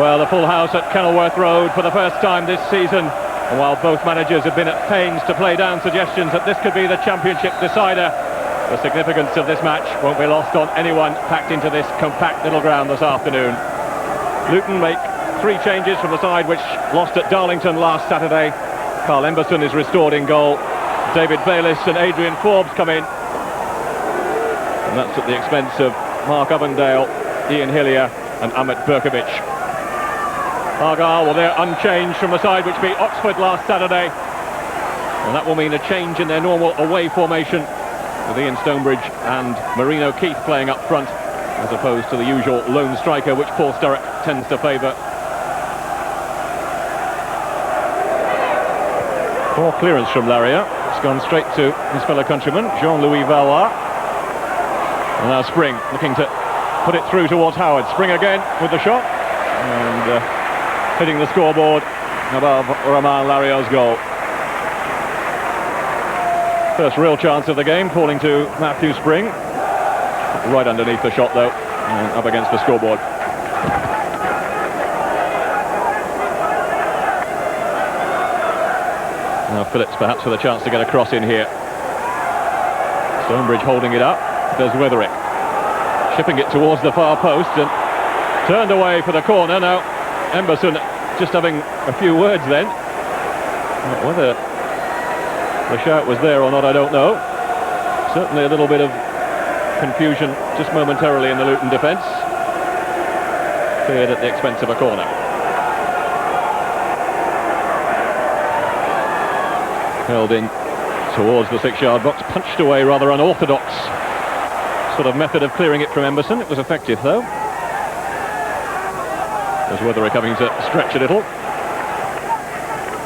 Well, the full house at Kenilworth Road for the first time this season. And while both managers have been at pains to play down suggestions that this could be the championship decider, the significance of this match won't be lost on anyone packed into this compact little ground this afternoon. Luton make 3 changes from the side which lost at Darlington last Saturday. Carl Emberson is restored in goal. David Bayliss and Adrian Forbes come in. And that's at the expense of Mark Ovendale, Ian Hillier and Amit Berkovic. Argyle, well, they're unchanged from the side which beat Oxford last Saturday. And that will mean a change in their normal away formation, with Ian Stonebridge and Marino Keith playing up front, as opposed to the usual lone striker which Paul Sturrock tends to favour. Poor clearance from Laria. It's gone straight to his fellow countryman, Jean-Louis Valois. And now Spring looking to put it through towards Howard. Spring again with the shot. And hitting the scoreboard above Romain Lario's goal. First real chance of the game, falling to Matthew Spring. Right underneath the shot though, and up against the scoreboard. Now Phillips perhaps with a chance to get a cross in here. Stonebridge holding it up. There's Wetherick chipping it towards the far post and turned away for the corner. Now Emberson just having a few words then. Whether the shout was there or not, I don't know. Certainly a little bit of confusion just momentarily in the Luton defence. Cleared at the expense of a corner. Held in towards the 6-yard box, punched away, rather unorthodox sort of method of clearing it from Emberson. It was effective though. There's Wetherick having to stretch a little.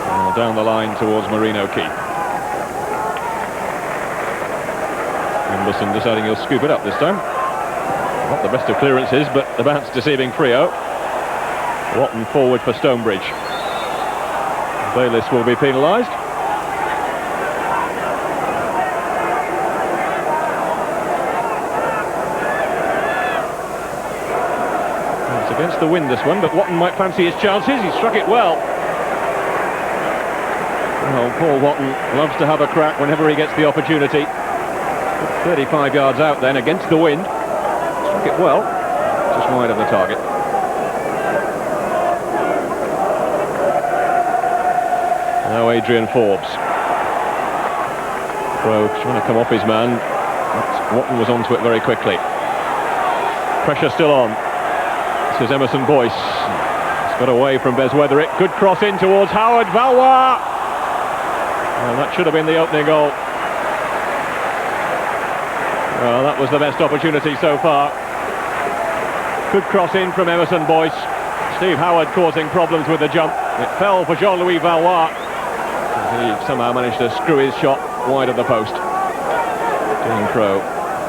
And down the line towards Marino Keith. Emberson deciding he'll scoop it up this time. Not the best of clearances, but the bounce deceiving Freo. Watton forward for Stonebridge. Bayliss will be penalised. It's against the wind this one, but Watton might fancy his chances. He struck it well. Well, Paul Watton loves to have a crack whenever he gets the opportunity. 35 yards out then against the wind. Struck it well, just wide of the target. Now Adrian Forbes. Crowe trying to come off his man. Watton was onto it very quickly. Pressure still on. This is Emerson Boyce. He's got away from Bez Wetherick. Good cross in towards Howard. Valois! Well, that should have been the opening goal. Well, that was the best opportunity so far. Good cross in from Emerson Boyce. Steve Howard causing problems with the jump. It fell for Jean-Louis Valois. He somehow managed to screw his shot wide of the post. Dean Crowe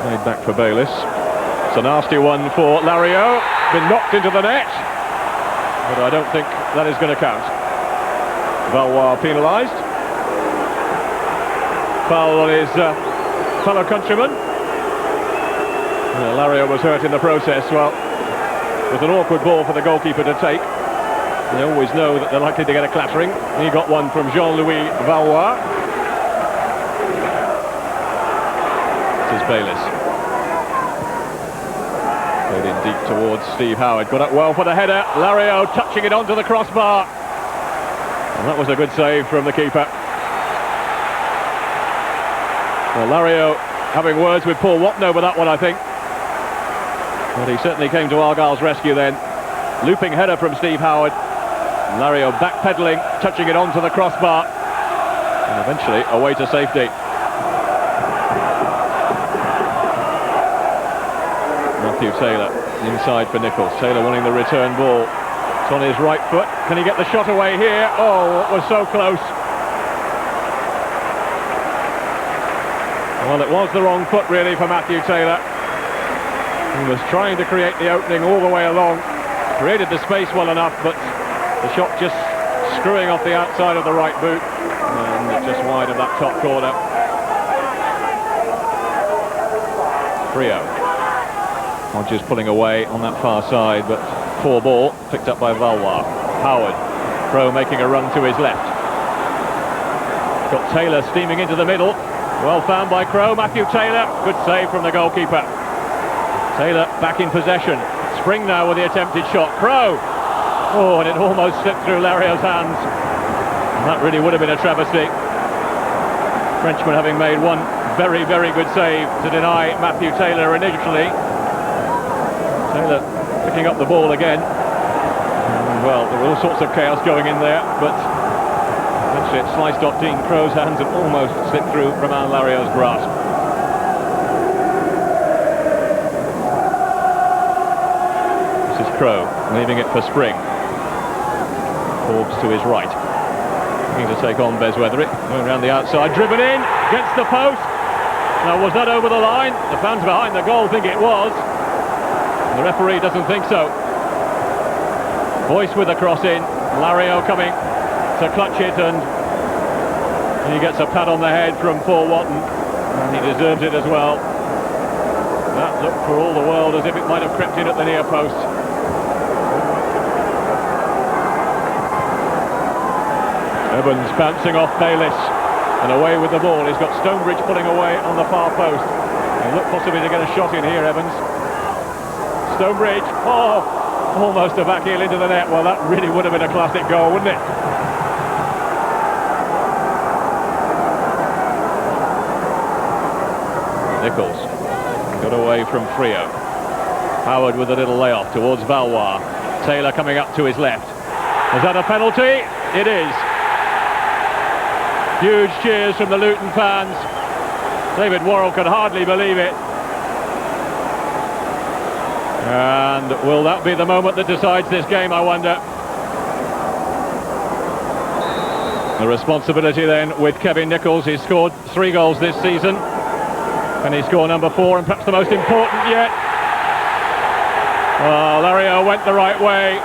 made back for Bayliss. It's a nasty one for Lario. Been knocked into the net. But I don't think that is going to count. Valois penalised. Foul on his fellow countryman. Lario was hurt in the process. Well, it was an awkward ball for the goalkeeper to take. They always know that they're likely to get a clattering. He got one from Jean-Louis Valois. This is Bayliss. Played in deep towards Steve Howard. Got up well for the header. Lario touching it onto the crossbar. And that was a good save from the keeper. Well, Lario having words with Paul Watton over that one, I think. But he certainly came to Argyle's rescue then. Looping header from Steve Howard. Lario backpedaling, touching it onto the crossbar. And eventually away to safety. Matthew Taylor inside for Nichols. Taylor wanting the return ball. It's on his right foot. Can he get the shot away here? Oh, it was so close. Well, it was the wrong foot really for Matthew Taylor. He was trying to create the opening all the way along. Created the space well enough, but the shot just screwing off the outside of the right boot. And just wide of that top corner. Freo. Hodges pulling away on that far side, but Poor ball, picked up by Valois. Howard. Crowe making a run to his left. Got Taylor steaming into the middle. Well found by Crowe. Matthew Taylor. Good save from the goalkeeper. Taylor back in possession. Spring now with the attempted shot. Crowe. Oh, and it almost slipped through Lario's hands. And that really would have been a travesty. Frenchman having made one very, very good save to deny Matthew Taylor initially. Taylor picking up the ball again. And, well, there were all sorts of chaos going in there, but eventually it sliced off Dean Crowe's hands and almost slipped through Romain Lario's grasp. This is Crowe, leaving it for Spring. Forbes to his right. Looking to take on Bezweathery. Going around the outside, driven in, against the post. Now, was that over the line? The fans behind the goal think it was. The referee doesn't think so. Boyce with the cross in. Lario coming to clutch it, and he gets a pat on the head from Paul Watton, and he deserves it as well. That looked for all the world as if it might have crept in at the near post. Evans bouncing off Bayliss, and away with the ball. He's got Stonebridge pulling away on the far post. He looked possibly to get a shot in here, Evans. Stonebridge, oh, almost a back heel into the net. Well, that really would have been a classic goal, wouldn't it? Nichols got away from Frio. Howard with a little layoff towards Valois. Taylor coming up to his left. Is that a penalty? It is. Huge cheers from the Luton fans. David Worrell could hardly believe it. And will that be the moment that decides this game, I wonder? The responsibility then with Kevin Nichols. He's scored 3 goals this season. Can he score number 4, and perhaps the most important yet? Well, Lario went the right way,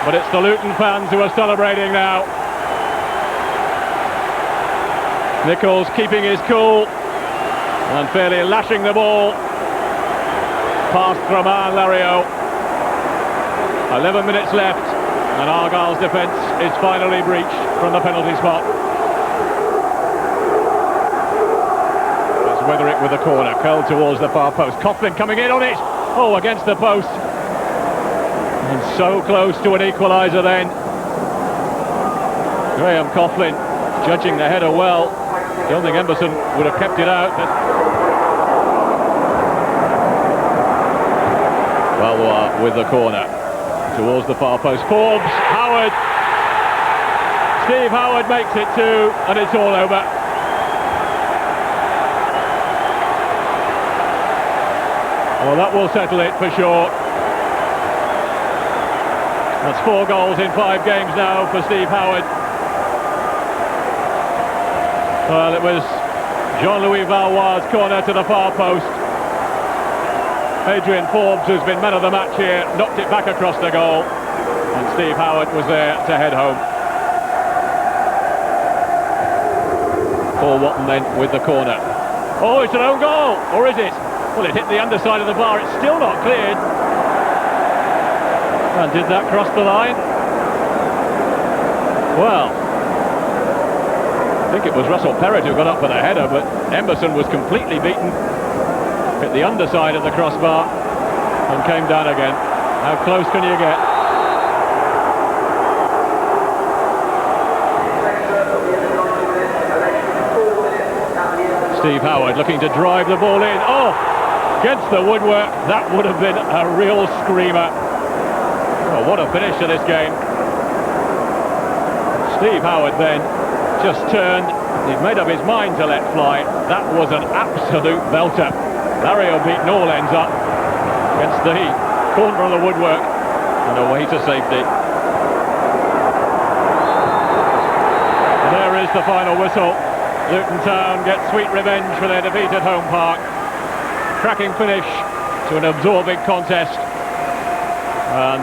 but it's the Luton fans who are celebrating now. Nichols keeping his cool and fairly lashing the ball past Romain Lario. 11 minutes left, and Argyle's defence is finally breached from the penalty spot. There's Wetherick with the corner, curled towards the far post. Coughlin coming in on it. Oh, against the post. And so close to an equaliser then. Graham Coughlin judging the header well. I don't think Emberson would have kept it out, but Valois with the corner towards the far post. Forbes, Howard. Steve Howard makes it 2, and it's all over. Well, that will settle it for sure. That's 4 goals in 5 games now for Steve Howard. Well, it was Jean-Louis Valois' corner to the far post. Adrian Forbes, who's been man of the match here, knocked it back across the goal, and Steve Howard was there to head home. Paul Watton then with the corner. Oh, it's an own goal, or is it? Well, it hit the underside of the bar. It's still not cleared. And did that cross the line? Well, I think it was Russell Perrott who got up for the header, but Emberson was completely beaten. Hit the underside of the crossbar and came down again. How close can you get? Steve Howard looking to drive the ball in. Oh, against the woodwork. That would have been a real screamer. Oh, what a finish to this game. Steve Howard then just turned. He'd made up his mind to let fly. That was an absolute belter. Lario beaten all ends up against the corner of the woodwork and away to safety. And there is the final whistle. Luton Town get sweet revenge for their defeat at home park. Cracking finish to an absorbing contest.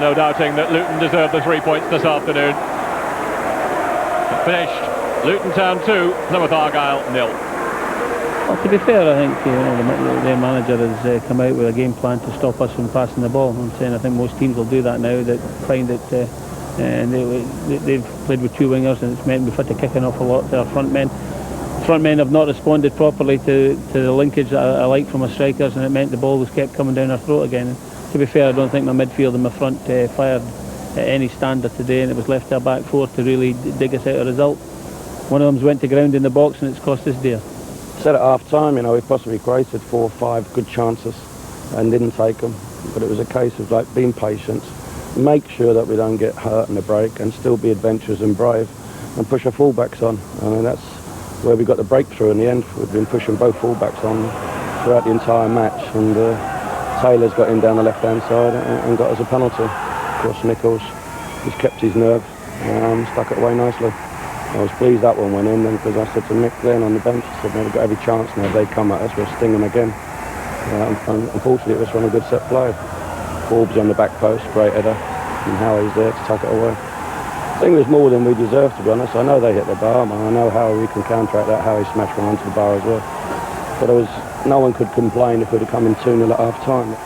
No doubting that Luton deserved the 3 points this afternoon. It finished Luton Town 2, Plymouth Argyle 0. Well, to be fair, I think their manager has come out with a game plan to stop us from passing the ball. I'm saying I think most teams will do that now. That find that and they've played with two wingers, and it's meant we've had to kick an awful lot to our front men. Front men have not responded properly to the linkage that I like from our strikers, and it meant the ball was kept coming down our throat again. And to be fair, I don't think my midfield and my front fired at any standard today, and it was left to our back four to really dig us out a result. One of them's went to ground in the box, and it's cost us dear. Said at half time, we possibly created 4 or 5 good chances and didn't take them. But it was a case of like being patient, make sure that we don't get hurt in the break, and still be adventurous and brave and push our fullbacks on. I mean, that's where we got the breakthrough in the end. We've been pushing both fullbacks on throughout the entire match, and Taylor's got in down the left-hand side and got us a penalty. Of course, Nichols, he's kept his nerve, stuck it away nicely. I was pleased that one went in, because I said to Mick then on the bench, I said, we've got every chance now. If they come at us, we'll sting them again. Unfortunately, it was from a good set play. Forbes on the back post, great header, and Howie's there to tuck it away. I think it was more than we deserved, to be honest. I know they hit the bar, and I know how we can counteract that. Howie smashed one onto the bar as well. But no one could complain if we'd have come in 2-0 at half time.